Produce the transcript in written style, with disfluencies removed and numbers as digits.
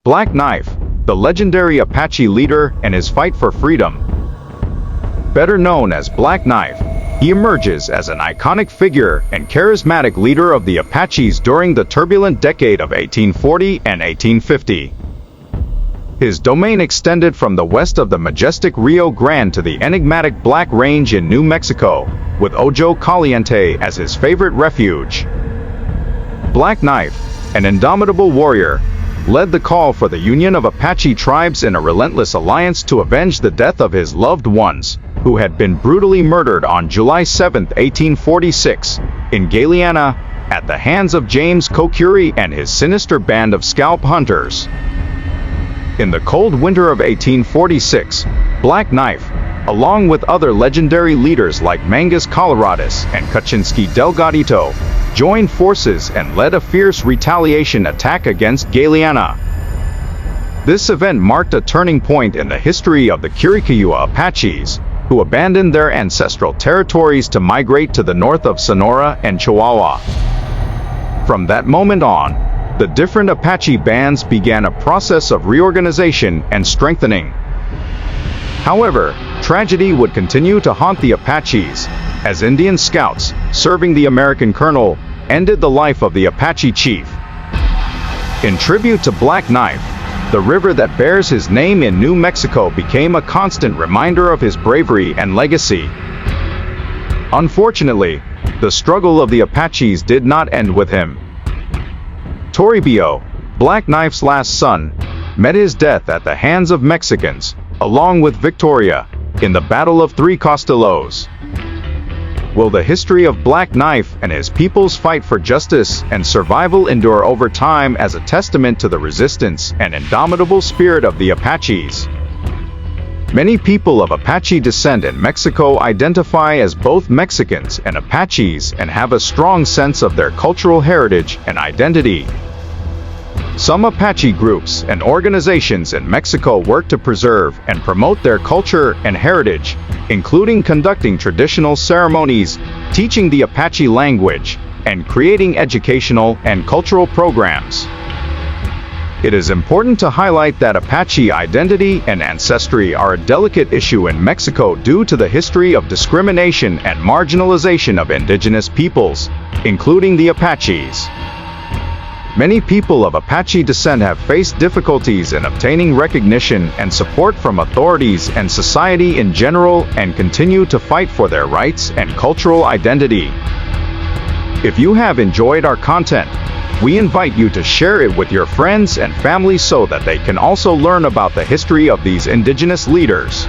Black Knife, the legendary Apache leader and his fight for freedom. Better known as Black Knife, he emerges as an iconic figure and charismatic leader of the Apaches during the turbulent decade of 1840 and 1850. His domain extended from the west of the majestic Rio Grande to the enigmatic Black Range in New Mexico, with Ojo Caliente as his favorite refuge. Black Knife, an indomitable warrior, led the call for the union of Apache tribes in a relentless alliance to avenge the death of his loved ones, who had been brutally murdered on July 7, 1846, in Galeana, at the hands of James Kokiri and his sinister band of scalp hunters. In the cold winter of 1846, Black Knife, along with other legendary leaders like Mangus Coloradus and Kuczynski Delgadito, joined forces and led a fierce retaliation attack against Galeana. This event marked a turning point in the history of the Chiricahua Apaches, who abandoned their ancestral territories to migrate to the north of Sonora and Chihuahua. From that moment on, the different Apache bands began a process of reorganization and strengthening. However, tragedy would continue to haunt the Apaches, as Indian scouts, serving the American colonel, ended the life of the Apache chief. In tribute to Black Knife, the river that bears his name in New Mexico became a constant reminder of his bravery and legacy. Unfortunately, the struggle of the Apaches did not end with him. Toribio, Black Knife's last son, met his death at the hands of Mexicans, along with Victoria, in the Battle of Three Costellos. Will the history of Black Knife and his people's fight for justice and survival endure over time as a testament to the resistance and indomitable spirit of the Apaches? Many people of Apache descent in Mexico identify as both Mexicans and Apaches and have a strong sense of their cultural heritage and identity. Some Apache groups and organizations in Mexico work to preserve and promote their culture and heritage, including conducting traditional ceremonies, teaching the Apache language, and creating educational and cultural programs. It is important to highlight that Apache identity and ancestry are a delicate issue in Mexico due to the history of discrimination and marginalization of indigenous peoples, including the Apaches. Many people of Apache descent have faced difficulties in obtaining recognition and support from authorities and society in general and continue to fight for their rights and cultural identity. If you have enjoyed our content, we invite you to share it with your friends and family so that they can also learn about the history of these indigenous leaders.